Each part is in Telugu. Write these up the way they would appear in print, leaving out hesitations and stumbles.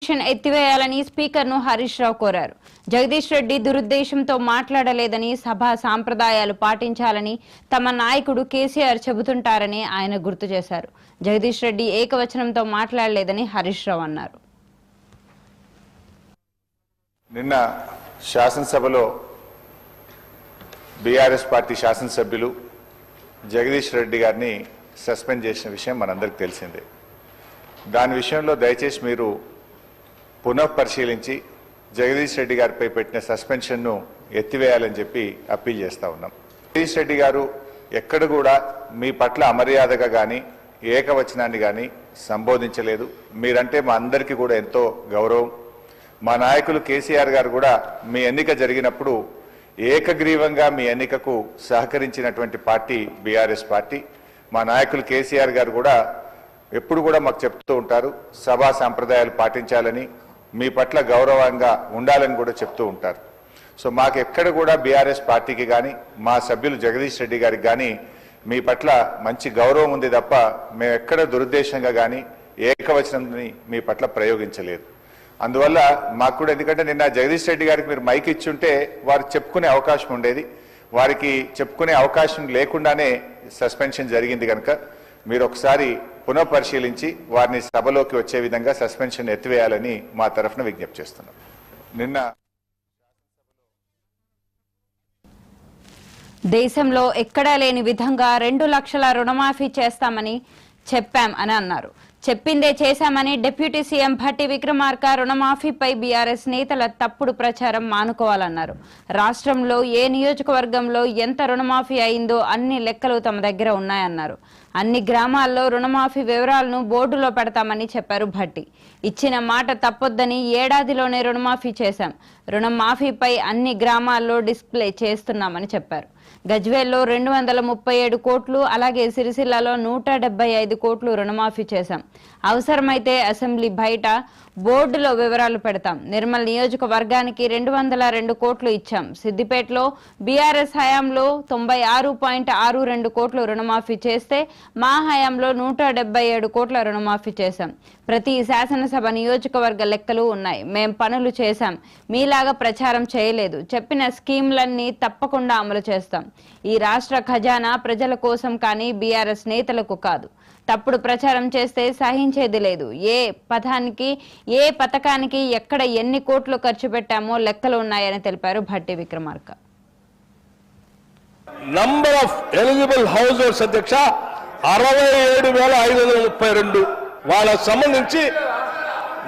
సస్పెన్షన్ ఎత్తివేయాలని స్పీకర్ను హరీష్ రావు కోరారు. జగదీష్ రెడ్డి దురుద్దేశంతో మాట్లాడలేదని, సభా సాంప్రదాయాలు పాటించాలని తమ నాయకుడు కేసీఆర్ చెబుతుంటారని ఆయన గుర్తు చేశారు. జగదీష్ రెడ్డి ఏకవచనంతో మాట్లాడలేదని హరీష్ రావు అన్నారు. నిన్న శాసనసభలో బీఆర్ఎస్ పార్టీ శాసనసభ్యులు జగదీష్ రెడ్డి గారిని సస్పెండ్ చేసిన విషయం మనందరికీ తెలిసిందే. దాని విషయంలో దయచేసి మీరు పునఃపరిశీలించి జగదీష్ రెడ్డి గారిపై పెట్టిన సస్పెన్షన్ను ఎత్తివేయాలని చెప్పి అప్పీల్ చేస్తూ ఉన్నాం. జగదీష్ రెడ్డి గారు ఎక్కడ కూడా మీ పట్ల అమర్యాదగా కానీ ఏకవచనాన్ని కానీ సంబోధించలేదు. మీరంటే మా అందరికీ కూడా ఎంతో గౌరవం. మా నాయకులు కేసీఆర్ గారు కూడా మీ ఎన్నిక జరిగినప్పుడు ఏకగ్రీవంగా మీ ఎన్నికకు సహకరించినటువంటి పార్టీ బీఆర్ఎస్ పార్టీ. మా నాయకులు కేసీఆర్ గారు కూడా ఎప్పుడు కూడా మాకు చెప్తూ ఉంటారు, సభా సాంప్రదాయాలు పాటించాలని, మీ పట్ల గౌరవంగా ఉండాలని కూడా చెప్తూ ఉంటారు. సో మాకు ఎక్కడ కూడా బీఆర్ఎస్ పార్టీకి కానీ మా సభ్యులు జగదీష్ రెడ్డి గారికి కానీ మీ పట్ల మంచి గౌరవం ఉంది తప్ప మేము ఎక్కడ దురుద్దేశంగా కానీ ఏకవచనాన్ని మీ పట్ల ప్రయోగించలేదు. అందువల్ల మాకు కూడా, ఎందుకంటే నిన్న జగదీష్ రెడ్డి గారికి మీరు మైక్ ఇచ్చుంటే వారు చెప్పుకునే అవకాశం ఉండేది. వారికి చెప్పుకునే అవకాశం లేకుండానే సస్పెన్షన్ జరిగింది కనుక మీరు ఒకసారి పునఃపరిశీలించి వారిని సభలోకి వచ్చే విధంగా సస్పెన్షన్ ఎత్తివేయాలని మా తరఫున విజ్ఞప్తి చేస్తున్నాం. నిన్న దేశంలో ఎక్కడా లేని విధంగా 2 లక్షల రుణమాఫీ చేస్తామని చెప్పాం అని అన్నారు. చెప్పిందే చేశామని డిప్యూటీ సీఎం భట్టి విక్రమార్క రుణమాఫీపై బీఆర్ఎస్ నేతల తప్పుడు ప్రచారం మానుకోవాలన్నారు. రాష్ట్రంలో ఏ నియోజకవర్గంలో ఎంత రుణమాఫీ అయిందో అన్ని లెక్కలు తమ దగ్గర ఉన్నాయన్నారు. అన్ని గ్రామాల్లో రుణమాఫీ వివరాలను బోర్డులో పెడతామని చెప్పారు భట్టి. ఇచ్చిన మాట తప్పొద్దని ఏడాదిలోనే రుణమాఫీ చేశాం. రుణమాఫీపై అన్ని గ్రామాల్లో డిస్ప్లే చేస్తున్నామని చెప్పారు. గజ్వేల్లో 237 కోట్లు, అలాగే సిరిసిల్లలో 175 కోట్లు రుణమాఫీ చేశాం. అవసరమైతే అసెంబ్లీ బయట బోర్డులో వివరాలు పెడతాం. నిర్మల్ నియోజకవర్గానికి 202 కోట్లు ఇచ్చాం. సిద్దిపేటలో బీఆర్ఎస్ హయాంలో 96.62 కోట్లు రుణమాఫీ చేస్తే మా హయాంలో 177 కోట్ల రుణమాఫీ చేశాం. ప్రతి శాసనసభ నియోజకవర్గ లెక్కలు ఉన్నాయి. మేం పనులు చేశాం, మీలాగా ప్రచారం చేయలేదు. చెప్పిన స్కీమ్లన్నీ తప్పకుండా అమలు చేస్తాం. ఈ రాష్ట్ర ఖజానా ప్రజల కోసం కానీ బీఆర్ఎస్ నేతలకు కాదు. తప్పుడు ప్రచారం చేస్తే సహించేది లేదు. ఏ పథకానికి ఎక్కడ ఎన్ని కోట్లు ఖర్చు పెట్టామో లెక్కలు ఉన్నాయని తెలిపారు Bhatti Vikramarka. Number of eligible house holds అధ్యక్ష 67,532. వాళ్ళకు సంబంధించి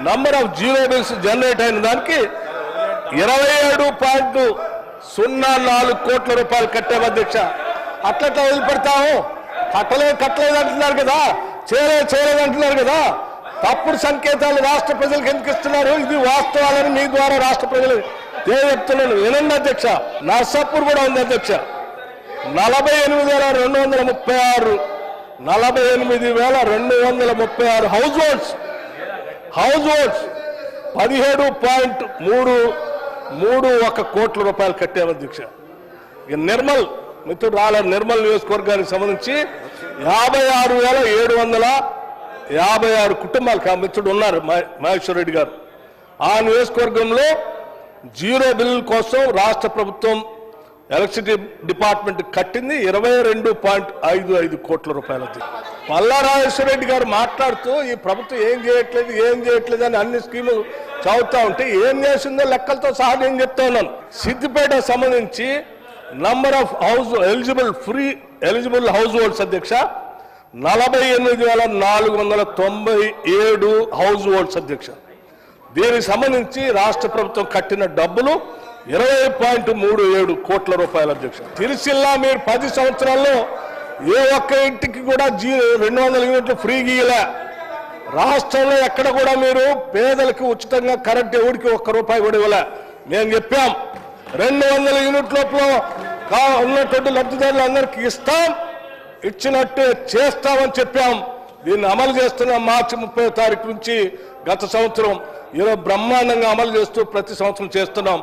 number of zero bills generate అయిన దానికి 27.04 కోట్ల రూపాయలు కట్టాము అధ్యక్ష. అట్లా వదిలిపెడతాము. కట్టలేదు అంటున్నారు కదా, చేయలేదు అంటున్నారు కదా. తప్పుడు సంకేతాలు రాష్ట్ర ప్రజలకు ఎందుకు ఇస్తున్నారు? ఇది వాస్తవాలని మీ ద్వారా రాష్ట్ర ప్రజలు చెప్తున్నాను. వినండి అధ్యక్ష. నర్సాపూర్ కూడా ఉంది అధ్యక్ష. 48,236 హౌస్ హోల్డ్స్ 17.31 కోట్ల రూపాయలు కట్టాము అధ్యక్ష. ఇక నిర్మల్ మిత్రుడు నిర్మల్ నియోజకవర్గానికి సంబంధించి 56,756 కుటుంబాలకు ఆ మిత్రుడు ఉన్నారు మహేశ్వర్ రెడ్డి గారు. ఆ నియోజకవర్గంలో జీరో బిల్లుల కోసం రాష్ట్ర ప్రభుత్వం ఎలక్ట్రిసిటీ డిపార్ట్మెంట్ కట్టింది 22.55 కోట్ల రూపాయలు. పల్లా రాజేశ్వర రెడ్డి గారు మాట్లాడుతూ ఈ ప్రభుత్వం ఏం చేయట్లేదు అని అన్ని స్కీములు చదువుతా ఉంటే ఏం చేసిందో లెక్కలతో సహా నేను చెప్తా ఉన్నాను. సిద్దిపేట సంబంధించి number of eligible house holds అధ్యక్ష 48,497 హౌస్ హోల్డ్స్ అధ్యక్ష. దీనికి సంబంధించి రాష్ట్ర ప్రభుత్వం కట్టిన డబ్బులు 20.37 కోట్ల రూపాయలు అధ్యక్ష. సిరిసిల్ల మీరు 10 సంవత్సరాల్లో ఏ ఒక్క ఇంటికి కూడా 200 యూనిట్లు ఫ్రీ గీయలే. రాష్ట్రంలో ఎక్కడ కూడా మీరు పేదలకు ఉచితంగా కరెంట్ ఎవరికి ₹1 కూడా ఇవ్వలే. మేము చెప్పాం 200 యూనిట్ లోపల ఉన్నటువంటి లబ్ధిదారులు అందరికీ ఇస్తాం, ఇచ్చినట్టు చేస్తామని చెప్పాం. దీన్ని అమలు చేస్తున్నాం. మార్చి 30వ తారీఖు నుంచి గత సంవత్సరం ఈరోజు బ్రహ్మాండంగా అమలు చేస్తూ ప్రతి సంవత్సరం చేస్తున్నాం.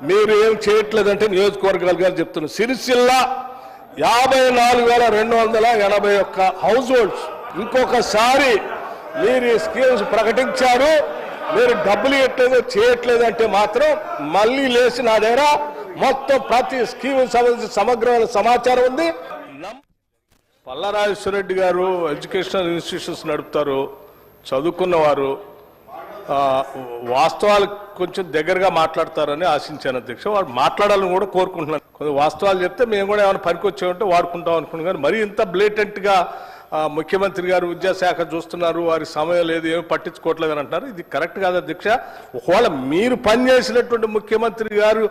మీరు ఏం చేయట్లేదంటే నియోజకవర్గాలు గారు చెప్తున్నారు. Sircilla 54,281 house holds. ఇంకొకసారి మీరు ఈ స్కీమ్స్ ప్రకటించారు, మీరు డబ్బులు ఇవ్వట్లేదు చేయట్లేదు అంటే మాత్రం మళ్ళీ లేచి నా దగ్గర మొత్తం ప్రతి స్కీమ్ సంబంధించి సమగ్రమైన సమాచారం ఉంది. పల్లారాజేశ్వరరెడ్డి గారు ఎడ్యుకేషనల్ ఇన్స్టిట్యూషన్స్ నడుపుతారు, చదువుకున్నవారు, వాస్తవాలు కొంచెం దగ్గరగా మాట్లాడతారని ఆశించాను అధ్యక్ష. వాడు మాట్లాడాలని కూడా కోరుకుంటున్నాను. కొంచెం వాస్తవాలు చెప్తే మేము కూడా ఏమైనా పనికొచ్చామంటే వాడుకుంటాం అనుకున్నాం. కానీ మరీ ఇంత బ్లేటెంట్గా ముఖ్యమంత్రి గారు విద్యాశాఖ చూస్తున్నారు, వారి సమయం లేదు, ఏమి పట్టించుకోవట్లేదు అని అంటున్నారు. ఇది కరెక్ట్ కాదు అధ్యక్ష. ఒకవేళ మీరు పనిచేసినటువంటి ముఖ్యమంత్రి గారు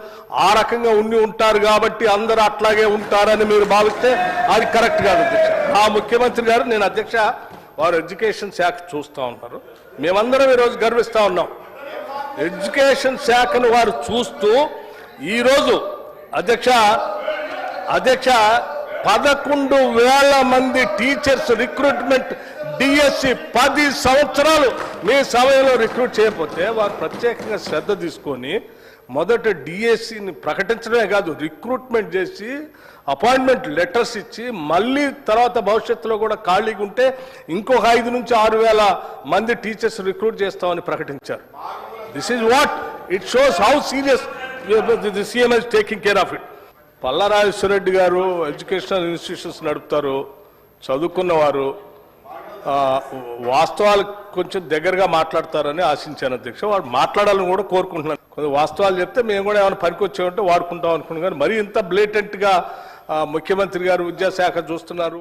ఆ రకంగా ఉండి ఉంటారు కాబట్టి అందరూ అట్లాగే ఉంటారని మీరు భావిస్తే అది కరెక్ట్ కాదు అధ్యక్ష. ఆ ముఖ్యమంత్రి గారు, నేను అధ్యక్ష, వారు ఎడ్యుకేషన్ శాఖ చూస్తూ ఉంటారు. మేమందరం ఈరోజు గర్విస్తూ ఉన్నాం. ఎడ్యుకేషన్ శాఖను వారు చూస్తూ ఈరోజు అధ్యక్ష 11,000 మంది టీచర్స్ రిక్రూట్మెంట్ డిఎస్సి 10 సంవత్సరాలు మీ సమయంలో రిక్రూట్ చేయకపోతే వారు ప్రత్యేకంగా శ్రద్ధ తీసుకొని మొదట డిఎస్సిని ప్రకటించడమే కాదు, రిక్రూట్మెంట్ చేసి అపాయింట్మెంట్ లెటర్స్ ఇచ్చి మళ్ళీ తర్వాత భవిష్యత్తులో కూడా ఖాళీగా ఉంటే ఇంకొక 5 నుంచి 6,000 మంది టీచర్స్ రిక్రూట్ చేస్తామని ప్రకటించారు. This is what it shows how serious the CM is taking care of it. Palla Rajeshwar Reddy గారు ఎడ్యుకేషనల్ ఇన్స్టిట్యూషన్స్ నడుపుతారు, చదువుకున్నవారు, వాస్తవాలు కొంచెం దగ్గరగా మాట్లాడతారని ఆశించాను అధ్యక్ష. వాడు మాట్లాడాలని కూడా కోరుకుంటున్నాను. కొంచెం వాస్తవాలు చెప్తే మేము కూడా ఏమైనా పనికొచ్చామంటే వాడుకుంటాం అనుకున్నాం. కానీ మరీ ఇంత బ్లేటెంట్గా ముఖ్యమంత్రి గారు విద్యాశాఖ చూస్తున్నారు.